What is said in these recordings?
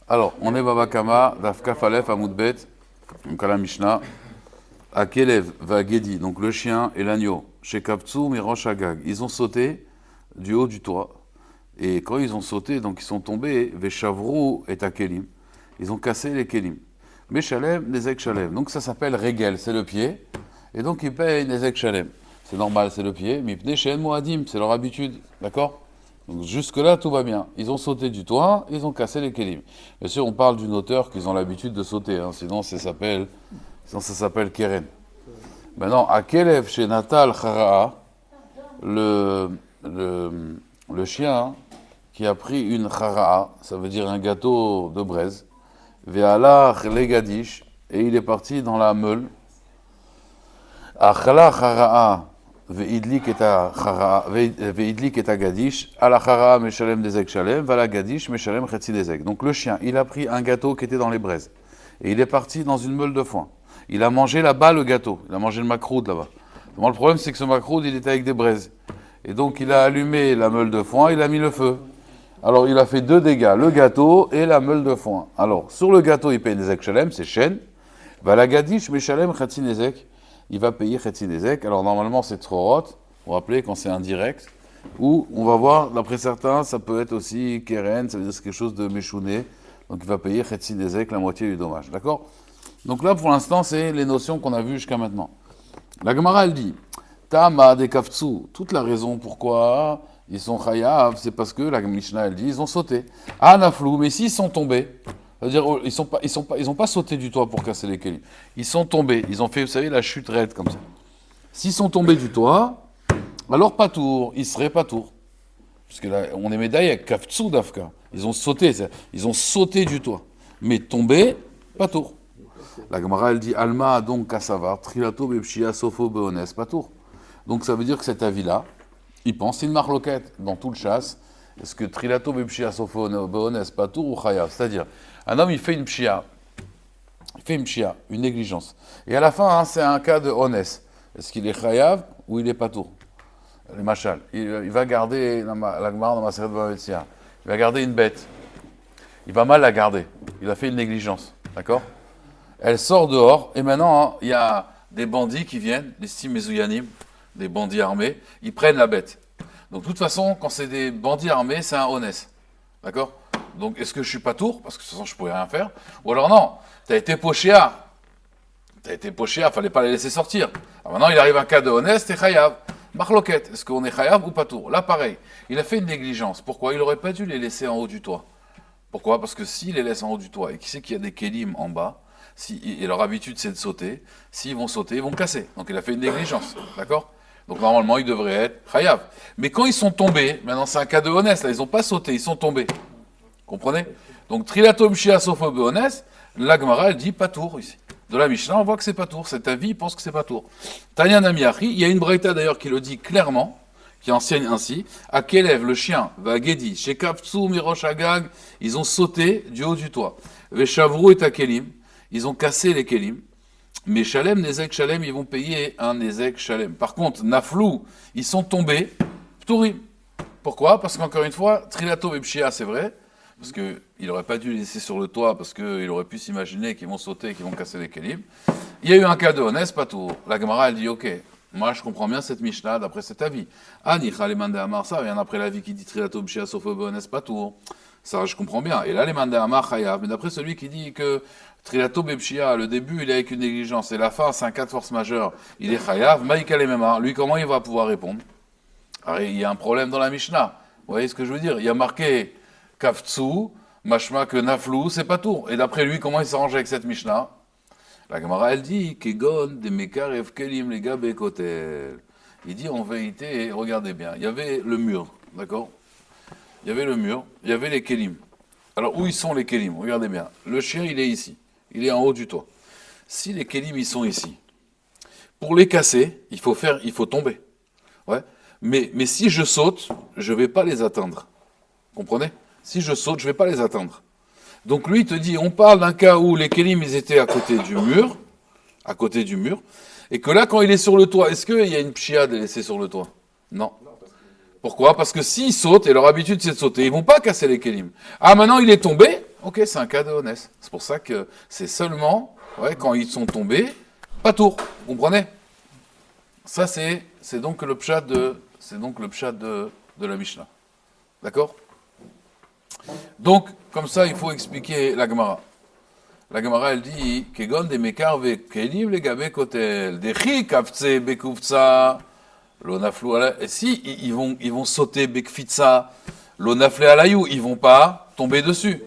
Alors, on est Baba Kama, Dafka Falef, Amoudbet, donc à la Mishnah, à Kelev, Vagedi, donc le chien et l'agneau, chez Kaptsu, Mirosh Agag. Ils ont sauté du haut du toit. Et quand ils ont sauté, donc ils sont tombés, Veshavrou et Akelim. Ils ont cassé les Kelim. Meshalem, Nezek Shalem. Donc ça s'appelle Regel, c'est le pied. Et donc ils payent Nezek Shalem. C'est normal, c'est le pied. Mipne Shen Moadim, c'est leur habitude. D'accord? Donc jusque-là, tout va bien. Ils ont sauté du toit, ils ont cassé les Kelim. Bien sûr, on parle d'une hauteur qu'ils ont l'habitude de sauter. Sinon, ça s'appelle Keren. Maintenant, à Kelev, chez Natal Chara'a, le chien qui a pris une Chara'a, ça veut dire un gâteau de braise, Ve'alach legadish, et il est parti dans la meule. Achala Chara'a, ve'idlik et a gadish, ala Chara'a meshalem dezek shalem, vala gadish meshalem chetzi dezek. Donc le chien, il a pris un gâteau qui était dans les braises, et il est parti dans une meule de foin. Il a mangé là-bas le gâteau, il a mangé le macroud là-bas. Bon, le problème, c'est que ce macroud, il était avec des braises. Et donc, il a allumé la meule de foin, il a mis le feu. Alors, il a fait 2 dégâts, le gâteau et la meule de foin. Alors, sur le gâteau, il paye Nezek Shalem, c'est chêne. Valagadish, Meshalem, Chetzi Nezek. Il va payer Chetzi Nezek. Alors, normalement, c'est Trorot, vous vous rappelez, quand c'est indirect. Ou, on va voir, d'après certains, ça peut être aussi Keren, ça veut dire que c'est quelque chose de méchouné. Donc, il va payer Chetzi Nezek, la moitié du dommage. D'accord? Donc là, pour l'instant, c'est les notions qu'on a vues jusqu'à maintenant. La Gemara, elle dit, Tama de Kaftsou, toute la raison pourquoi ils sont chayav, c'est parce que la Mishnah, elle dit, ils ont sauté. Ah, naflou, mais s'ils sont tombés, c'est-à-dire, ils ont pas sauté du toit pour casser les kelim. Ils sont tombés, ils ont fait, vous savez, la chute raide comme ça. S'ils sont tombés du toit, alors pas tour, ils seraient pas tour. Parce que là, on est médaillé avec Kaftsou d'Afka. Ils ont sauté du toit. Mais tombés, pas tour. La Gemara, elle dit, Alma, donc, Kassavar, Trilato, Bepshia, Sofo, Beones, pas tour. Donc ça veut dire que cet avis-là, il pense, c'est une marloquette dans tout le chasse. Est-ce que Trilato, Bepshia, Sofo, Beones, pas tour ou Chayav? C'est-à-dire, un homme, il fait une pshia, une négligence. Et à la fin, c'est un cas de honest. Est-ce qu'il est Chayav ou il est pas tour? Le machal. Il va garder, la Gemara dans ma série de Bavetia, il va garder une bête. Il va mal la garder. Il a fait une négligence. D'accord? Elle sort dehors, et maintenant, il y a des bandits qui viennent, des stimezouyanim, des bandits armés, ils prennent la bête. Donc, de toute façon, quand c'est des bandits armés, c'est un honest. D'accord? Donc, est-ce que je suis pas tour? Parce que de toute façon, je ne pourrais rien faire. Ou alors, non, tu as été pochéa. Fallait pas les laisser sortir. Alors maintenant, il arrive un cas de honest et chayav. Marloquette, est-ce qu'on est chayav ou pas tour? Là, pareil, il a fait une négligence. Pourquoi? Il n'aurait pas dû les laisser en haut du toit. Pourquoi? Parce que s'il les laisse en haut du toit, et qui sait qu'il y a des kélim en bas, et leur habitude c'est de sauter, s'ils vont sauter, ils vont casser. Donc il a fait une négligence, d'accord? Donc normalement il devrait être chayav. Mais quand ils sont tombés, maintenant c'est un cas de honest, là ils n'ont pas sauté, ils sont tombés. Comprenez? Donc trilatom shia sophobe honest, la Gemara elle dit pas tour ici. De la Mishnah on voit que c'est pas tour, cet avis il pense que c'est pas tour. Tanya Namiachi, il y a une braïta d'ailleurs qui le dit clairement, qui enseigne ainsi, à Kelev, le chien, va Gedi, chez Kaptsu, Mirosh Agag, ils ont sauté du haut du toit. Veshavrou et Akelim, ils ont cassé les kelim, mais Shalem, Nezek Shalem, ils vont payer un Nezek Shalem. Par contre, Naflou, ils sont tombés, Ptourim. Pourquoi? Parce qu'encore une fois, Trilato et Pshia, c'est vrai, parce qu'il n'aurait pas dû les laisser sur le toit, parce qu'il aurait pu s'imaginer qu'ils vont sauter et qu'ils vont casser les kelim. Il y a eu un cas de honnête, pas tout. La Gemara, elle dit, ok, moi je comprends bien cette Mishnah d'après cet avis. Ani, Chalemande Amar, ça vient après l'avis qui dit Trilato Pshia, sauf honnête, pas tout. Ça, je comprends bien. Et là, les mandats Amar Chayav. Mais d'après celui qui dit que Trilato Bepshia, le début, il est avec une négligence, et la fin, c'est un cas de force majeure, il est Chayav, Maïka Lemema, lui, comment il va pouvoir répondre? Alors, il y a un problème dans la Mishnah. Vous voyez ce que je veux dire? Il y a marqué Kaftsu, Mashma que Naflou, c'est pas tout. Et d'après lui, comment il s'arrange avec cette Mishnah? La Gemara, elle dit Kegon de Mekarev Kelim les Gabe Kotel. Il dit en vérité, regardez bien, il y avait le mur, d'accord? Il y avait le mur, il y avait les kélim. Alors, où ils sont les kélim? Regardez bien. Le chien, il est ici. Il est en haut du toit. Si les kélim, ils sont ici, pour les casser, il faut tomber. Ouais. Mais si je saute, je ne vais pas les atteindre. Comprenez? Si je saute, je ne vais pas les atteindre. Donc, lui, il te dit, on parle d'un cas où les kélim, ils étaient à côté du mur, et que là, quand il est sur le toit, est-ce qu'il y a une pshia de laisser sur le toit? Non. Pourquoi? Parce que s'ils sautent, et leur habitude c'est de sauter, ils vont pas casser les kelim. Ah, maintenant il est tombé, ok, c'est un cas de honnête. C'est pour ça que c'est seulement, quand ils sont tombés, pas tour. Vous comprenez? Ça c'est donc le pshat de la Mishnah. D'accord? Donc, comme ça, il faut expliquer la Gemara. La Gemara, elle dit, Kegon de mekar ve kelim le gabe kotel, dechi kaftse bekuftsa, lo naflu ala. Et si ils vont sauter bekfitsa, lo nafle alayou, ils vont pas tomber dessus.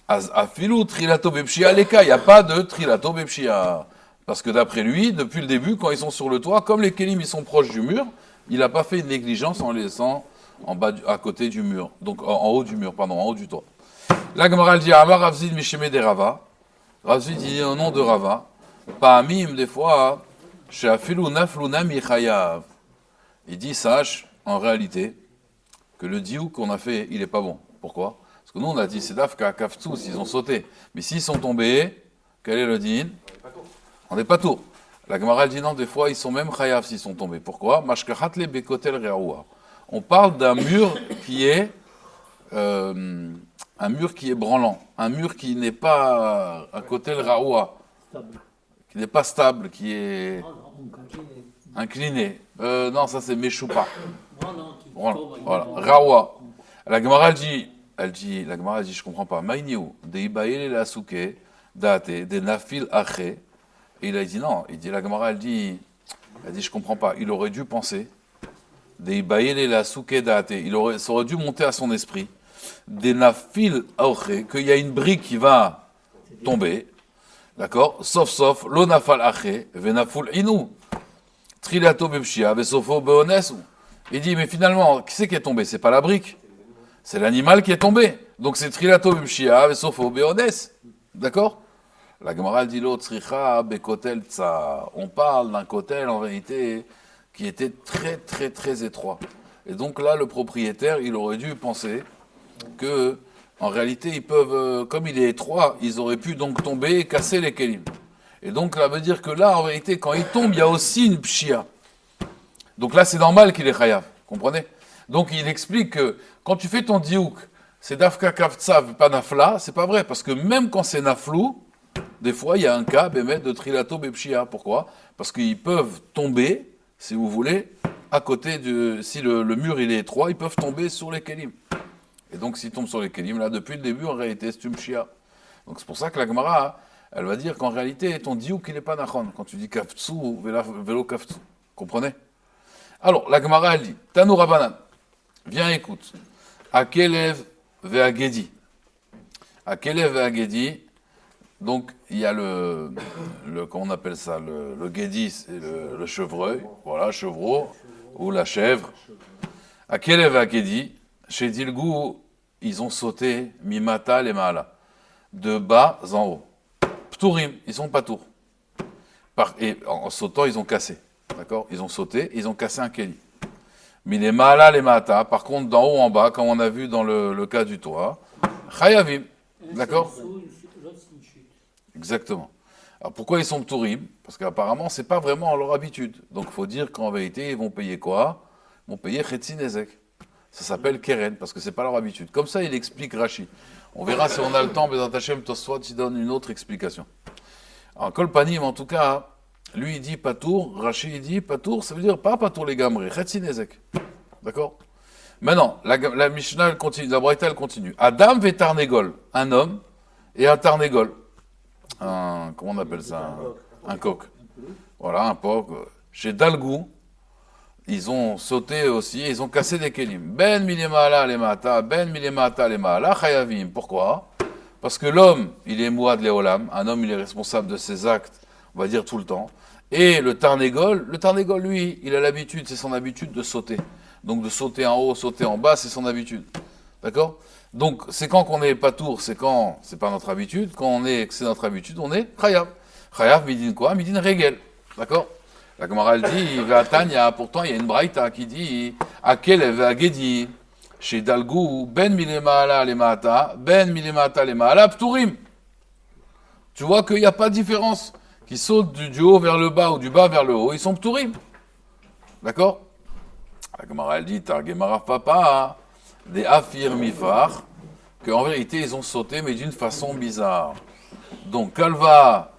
Afilu trilato bepshia leka, il n'y a pas de trilato bepshia. Parce que d'après lui, depuis le début, quand ils sont sur le toit, comme les kelim ils sont proches du mur, il n'a pas fait une négligence en les laissant en bas, à côté du mur, donc en haut du mur, pardon, en haut du toit. La Gemara dit Amar Ravzid Misheme de Rava. Ravzid dit au nom de Rava. Pa'amim, des fois, chez Afilu Nafluna Michayav. Il dit, sache, en réalité, que le diou qu'on a fait, il est pas bon. Pourquoi? Parce que nous, on a dit, c'est Dafka Kaftsous, ils ont sauté. Mais s'ils sont tombés, quel est le din? On n'est pas tout. La Gemara dit non, des fois, ils sont même chayav s'ils sont tombés. Pourquoi? Mashkachatle bekotel re'aoua. On parle d'un mur qui est branlant, un mur qui n'est pas un kotel raoua, qui n'est pas stable, qui est incliné. Non, ça c'est meshoupa. Voilà, raoua. La Gemara dit, je comprends pas. Maïniou, de ibaïle la souke, date, de nafil aché. Et il a dit non, la Gemara, elle dit, je comprends pas. Il aurait dû penser, ça aurait dû monter à son esprit, qu'il y a une brique qui va tomber, d'accord, sauf, lo nafal aché, venaful inu, trilato bepshia, vesofo beonesu. Il dit, mais finalement, qui c'est qui est tombé? C'est pas la brique, c'est l'animal qui est tombé. Donc c'est trilato bepshia, vesofo beones, d'accord? La Gemara dit l'autre, bekotel tsa. On parle d'un kotel en réalité qui était très très très étroit. Et donc là, le propriétaire, il aurait dû penser que, en réalité, ils peuvent, comme il est étroit, ils auraient pu donc tomber et casser les kelim. Et donc ça veut dire que là, en réalité, quand il tombe, il y a aussi une pshia. Donc là, c'est normal qu'il est chayav. Comprenez? Donc il explique que quand tu fais ton diouk, c'est dafka kavtsav, pas nafla, c'est pas vrai, parce que même quand c'est naflou, des fois, il y a un cas, de trilato bepshia. Pourquoi? Parce qu'ils peuvent tomber, si vous voulez, à côté de... Si le mur il est étroit, ils peuvent tomber sur les kelim. Et donc, s'ils tombent sur les kelim, là, depuis le début, en réalité, c'est une pshia. Donc, c'est pour ça que la Gemara, elle va dire qu'en réalité, ton diouk, il n'est pas nachon. Quand tu dis kaftsou, vélo kaftsou. Comprenez? Alors, la Gemara, elle dit, Tanou Rabanan, viens, écoute. Akelev ve'agedi. Akelev ve'agedi. Donc, il y a comment on appelle ça, le guédi, c'est le chevreuil, voilà, chevreau, ou la chèvre. À Kelev à Guédi, chez Dilgou, ils ont sauté, mimata les maala, de bas en haut. Ptourim, ils sont pas tours. Et en sautant, ils ont cassé, d'accord? Ils ont sauté, ils ont cassé un kéli. Mais les maala les mata, par contre, d'en haut en bas, comme on a vu dans le cas du toit, chayavim, d'accord? Exactement. Alors pourquoi ils sont ptourim? Parce qu'apparemment, c'est pas vraiment leur habitude. Donc il faut dire qu'en vérité, ils vont payer quoi? Ils vont payer chetzi nezek. Ça s'appelle keren, parce que c'est pas leur habitude. Comme ça, il explique Rashi. On verra si on a le temps, mais dans Hachem Tosfot, il donne une autre explication. Alors Kolpanim, en tout cas, lui, il dit patour, Rashi, il dit patour, ça veut dire pas patour les gamrés, chetzi nezek. D'accord? Maintenant, la Mishnah, elle continue, la Braïta, elle continue. Adam ve tarnegol, un homme et un tarnegol. Comment on appelle ça? Un coq. Voilà, un coq. Chez Dalgou, ils ont sauté aussi, ils ont cassé des kelim. Ben milemala le mata, ben milemata le mala, chayavim. Pourquoi? Parce que l'homme, il est mouad leolam, un homme, il est responsable de ses actes, on va dire tout le temps. Et le tarnégol, lui, il a l'habitude, c'est son habitude de sauter. Donc de sauter en haut, sauter en bas, c'est son habitude. D'accord? Donc, c'est quand qu'on n'est pas tour, c'est quand c'est pas notre habitude. Quand c'est notre habitude, on est chayav. Chayav, midin quoi? Midin regel. D'accord? La Gemara, elle dit, pourtant, il y a une braïta qui dit, akel ve'agedi, chez Dalgou, ben milemala le mata, ben milemata le mala, pturim. Tu vois qu'il n'y a pas de différence. Qui sautent du haut vers le bas ou du bas vers le haut, ils sont pturim. D'accord? La Gemara, elle dit, Targemara papa, des Afir Mifar, qu'en vérité, ils ont sauté, mais d'une façon bizarre. Donc, Kalba,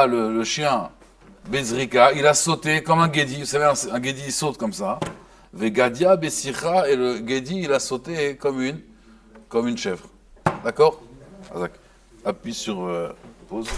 le chien, Bezrika, il a sauté comme un Gedi. Vous savez, un Gedi, il saute comme ça. Vegadia, Bessicha, et le Gedi, il a sauté comme une chèvre. D'accord? Appuie sur pause.